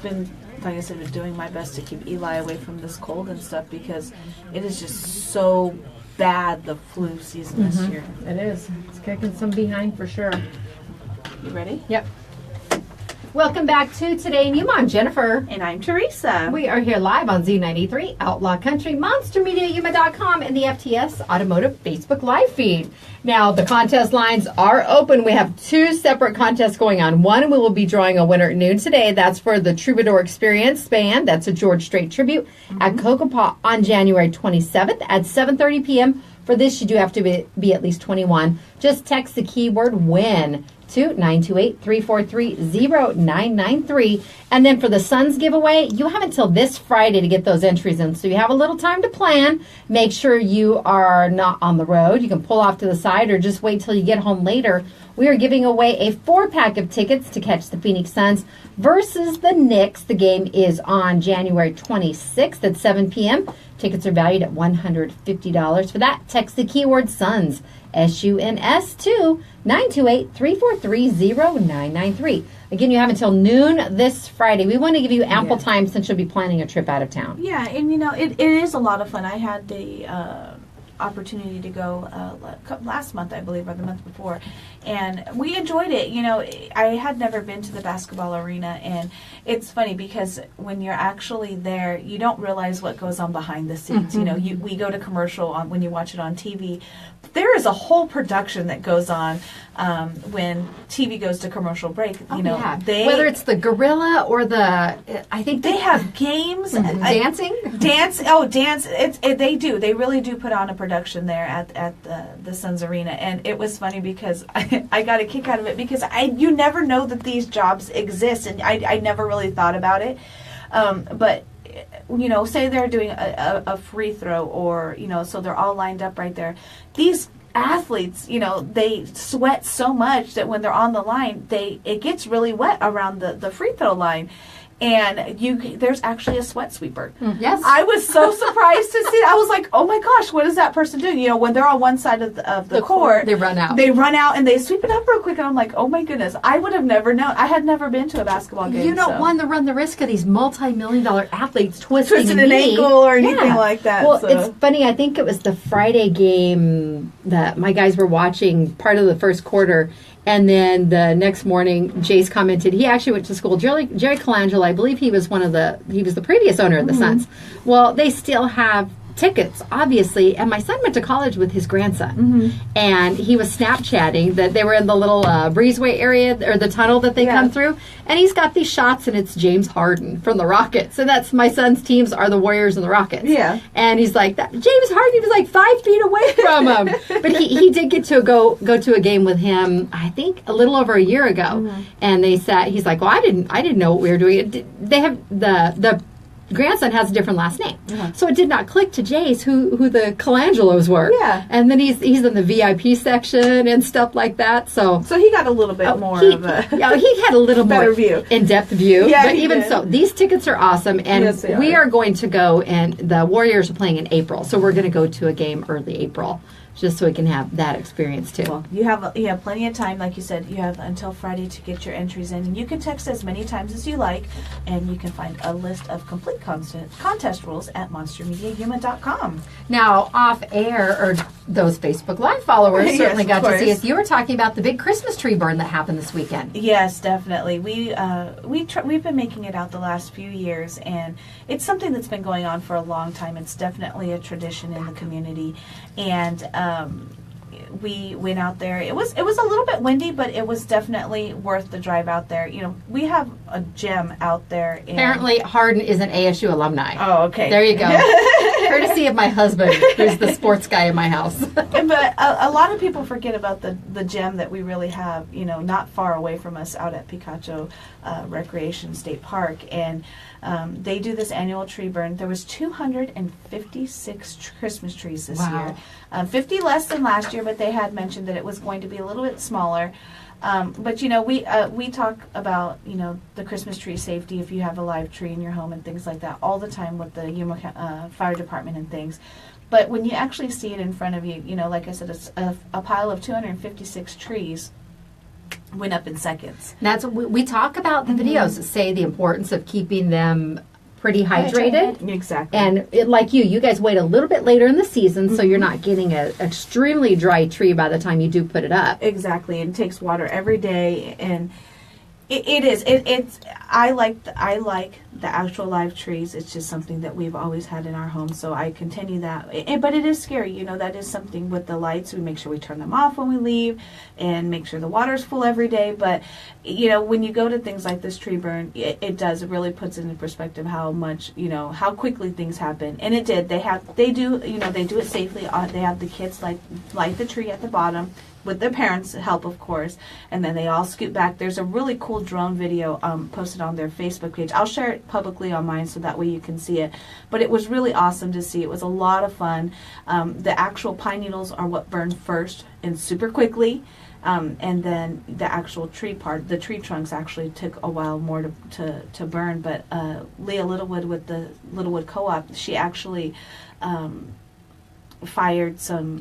been, like I said, been doing my best to keep Eli away from this cold and stuff, because it is just so bad, the flu season this year. It is. It's kicking some behind for sure. You ready? Yep. Welcome back to Today in Yuma. I'm Jennifer. And I'm Teresa. We are here live on Z93, Outlaw Country, MonsterMediaYuma.com, and the FTS Automotive Facebook Live feed. Now, the contest lines are open. We have two separate contests going on. One, we will be drawing a winner at noon today. That's for the Troubadour Experience band. That's a George Strait tribute at Kokopah on January 27th at 7:30 p.m. For this, you do have to be at least 21. Just text the keyword WIN to 928-343-0993. And then for the Suns giveaway, you have until this Friday to get those entries in. So you have a little time to plan. Make sure you are not on the road. You can pull off to the side or just wait till you get home later. We are giving away a 4-pack of tickets to catch the Phoenix Suns versus the Knicks. The game is on January 26th at 7 p.m. Tickets are valued at $150. For that, text the keyword SUNS, SUNS, to 928-343-0993. Again, you have until noon this Friday. We want to give you ample time since you'll be planning a trip out of town. Yeah, and it is a lot of fun. I had the opportunity to go last month, I believe, or the month before, and we enjoyed it. I had never been to the basketball arena, and it's funny because when you're actually there, you don't realize what goes on behind the scenes. We go to commercial when you watch it on TV. There is a whole production that goes on when TV goes to commercial break. Whether it's the gorilla or I think they have games, dancing. Dance. They do. They really do put on a production there at the Suns Arena, and it was funny because I got a kick out of it because you never know that these jobs exist, and I never really thought about it. But say they're doing a free throw, or so they're all lined up right there. These athletes, they sweat so much that when they're on the line, it gets really wet around the free throw line. And there's actually a sweat sweeper. Yes. I was so surprised to see it. I was like, oh my gosh, what is that person doing? When they're on one side of the court, they run out. They run out and they sweep it up real quick. And I'm like, oh my goodness, I would have never known. I had never been to a basketball game. You don't want to run the risk of these multi-million-dollar athletes twisting an ankle or anything like that. Well, so. It's funny. I think it was the Friday game that my guys were watching part of the first quarter. And then the next morning, Jace commented, he actually went to school. Jerry Colangelo, I believe he was the previous owner of the Suns. Well, they still have tickets, obviously. And my son went to college with his grandson. And he was Snapchatting that they were in the little breezeway area, or the tunnel that they come through. And he's got these shots, and it's James Harden from the Rockets. And that's my son's teams are the Warriors and the Rockets. Yeah. And he's like, James Harden, he was like 5 feet away from him. But he did get to go to a game with him, I think, a little over a year ago. And they said, he's like, well, I didn't know what we were doing. They have the grandson has a different last name, so it did not click to Jace who the Colangelos were. Yeah, and then he's in the VIP section and stuff like that. So he got a little bit more of a he had a little better more view, in-depth view. Yeah, but even so, these tickets are awesome, and we are going to go. And the Warriors are playing in April, so we're going to go to a game early April, just so we can have that experience too. Well, you have plenty of time, like you said. You have until Friday to get your entries in, and you can text as many times as you like, and you can find a list of complete contest rules at MonsterMediaYuma.com. Now, off air, or those Facebook Live followers certainly got to see us. You were talking about the big Christmas tree burn that happened this weekend. Yes, definitely. We've been making it out the last few years, and it's something that's been going on for a long time. It's definitely a tradition in the community, and we went out there. It was a little bit windy, but it was definitely worth the drive out there. You know, we have a gym out there. Apparently, Hardin is an ASU alumni. Oh, okay. There you go. Courtesy of my husband, who's the sports guy in my house. But a lot of people forget about the gym that we really have, you know, not far away from us out at Picacho Recreation State Park. And they do this annual tree burn. There was 256 Christmas trees this year. 50 less than last year, but they had mentioned that it was going to be a little bit smaller. But, you know, we talk about, you know, the Christmas tree safety if you have a live tree in your home and things like that all the time with the Yuma Fire Department and things. But when you actually see it in front of you, you know, like I said, it's a pile of 256 trees went up in seconds. That's we talk about the videos that say the importance of keeping them pretty hydrated. Exactly. And like you guys wait a little bit later in the season, so you're not getting an extremely dry tree by the time you do put it up. Exactly. It takes water every day, and it's I like the actual live trees. It's just something that we've always had in our home, so I continue that. But it is scary, you know. That is something with the lights. We make sure we turn them off when we leave, and make sure the water's full every day. But you know, when you go to things like this tree burn, it does. It really puts into perspective how much, you know, how quickly things happen. And it did. They do it safely. They have the kids light the tree at the bottom, with their parents' help, of course, and then they all scoot back. There's a really cool drone video posted on their Facebook page. I'll share it publicly on mine so that way you can see it. But it was really awesome to see. It was a lot of fun. The actual pine needles are what burned first and super quickly. And then the actual tree part, the tree trunks actually took a while more to burn. But Leah Littlewood with the Littlewood Co-op, she actually fired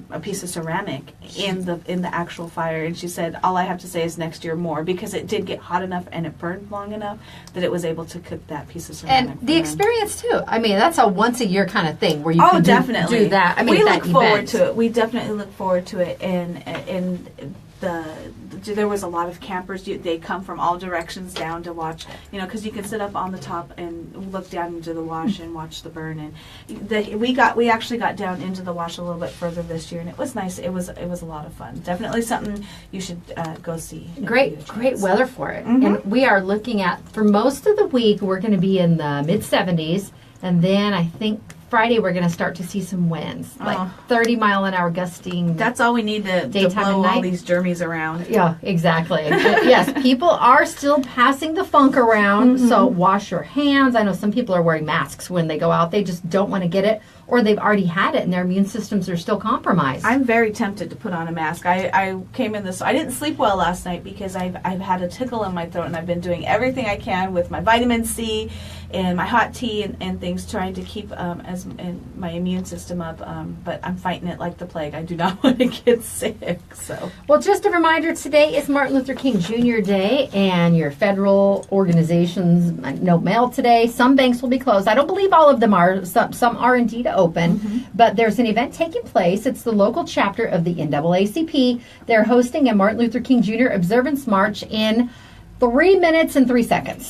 a piece of ceramic in the actual fire, and she said, all I have to say is next year more, because it did get hot enough and it burned long enough that it was able to cook that piece of ceramic. And the experience too. I mean, that's a once a year kind of thing where you can definitely do that. I mean, we that look forward event. to it. We definitely look forward to it, and there was a lot of campers. They come from all directions down to watch, you know, because you can sit up on the top and look down into the wash and watch the burn. And we actually got down into the wash a little bit further this year, and it was nice. It was a lot of fun. Definitely something you should go see. Great weather for it. And we are looking at, for most of the week, we're going to be in the mid 70s, and then I think Friday we're going to start to see some winds, like 30-mile-an-hour gusting. That's all we need to blow all these germs around. Yeah, exactly. But yes, people are still passing the funk around, so wash your hands. I know some people are wearing masks when they go out. They just don't want to get it, or they've already had it and their immune systems are still compromised. I'm very tempted to put on a mask. I came in this. I didn't sleep well last night because I've had a tickle in my throat, and I've been doing everything I can with my vitamin C and my hot tea and things, trying to keep my immune system up. But I'm fighting it like the plague. I do not want to get sick. So, well, just a reminder: today is Martin Luther King Jr. Day, and your federal organizations no mail today. Some banks will be closed. I don't believe all of them are. Some are indeed open, but there's an event taking place. It's the local chapter of the NAACP. They're hosting a Martin Luther King Jr. Observance March in 3 minutes and 3 seconds.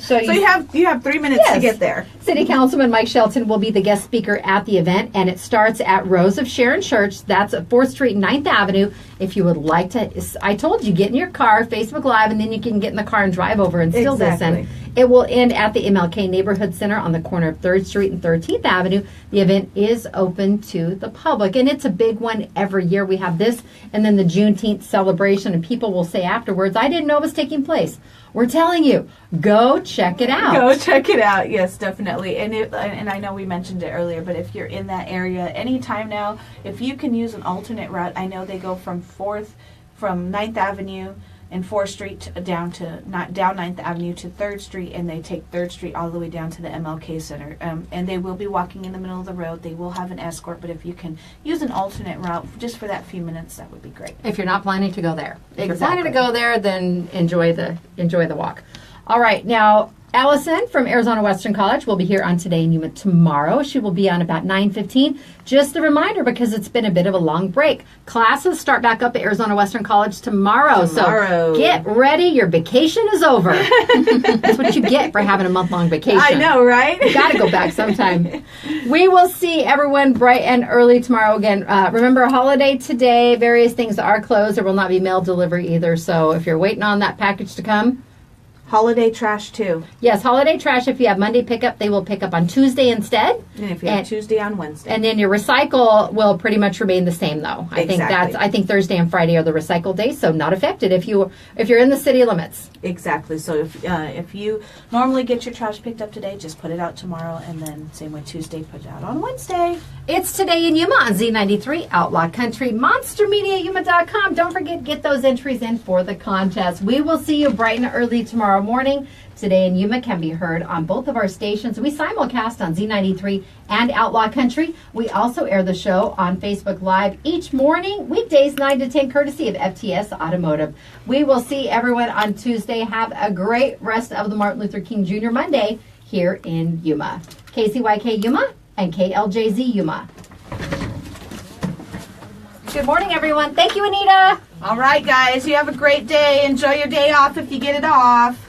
So you have 3 minutes to get there. City Councilman Mike Shelton will be the guest speaker at the event, and it starts at Rose of Sharon Church. That's at 4th Street, 9th Avenue. If you would like to, I told you, get in your car, Facebook Live, and then you can get in the car and drive over and still listen. It will end at the MLK Neighborhood Center on the corner of 3rd Street and 13th Avenue. The event is open to the public, and it's a big one every year. We have this, and then the Juneteenth celebration, and people will say afterwards, I didn't know it was taking place. We're telling you, go check it out. Go check it out. Yes, definitely. And I know we mentioned it earlier, but if you're in that area anytime now, if you can use an alternate route, I know they go from 9th Avenue and 4th Street down 9th Avenue to 3rd Street, and they take 3rd Street all the way down to the MLK Center. And they will be walking in the middle of the road. They will have an escort, but if you can use an alternate route just for that few minutes, that would be great. If you're not planning to go there. If you're planning to go there, then enjoy the walk. All right, now Allison from Arizona Western College will be here on Today in Yuma tomorrow. She will be on about 9:15. Just a reminder, because it's been a bit of a long break. Classes start back up at Arizona Western College tomorrow. So get ready. Your vacation is over. That's what you get for having a month-long vacation. I know, right? You got to go back sometime. We will see everyone bright and early tomorrow again. Remember, a holiday today. Various things are closed. There will not be mail delivery either. So if you're waiting on that package to come, Holiday trash too. yes, holiday trash. If you have Monday pickup, they will pick up on Tuesday instead. And if you have Tuesday on Wednesday. And then your recycle will pretty much remain the same, though. Exactly. I think Thursday and Friday are the recycle days, so not affected if you're in the city limits. Exactly. So if you normally get your trash picked up today, just put it out tomorrow, and then same with Tuesday, put it out on Wednesday. It's Today in Yuma on Z93 Outlaw Country, MonsterMediaYuma.com. Don't forget, get those entries in for the contest. We will see you bright and early tomorrow morning. Today in Yuma can be heard on both of our stations. We simulcast on Z93 and Outlaw Country. We also air the show on Facebook Live each morning, weekdays 9 to 10, courtesy of FTS Automotive. We will see everyone on Tuesday. Have a great rest of the Martin Luther King Jr. Monday here in Yuma. KCYK Yuma and KLJZ Yuma. Good morning, everyone. Thank you, Anita. All right, guys. You have a great day. Enjoy your day off if you get it off.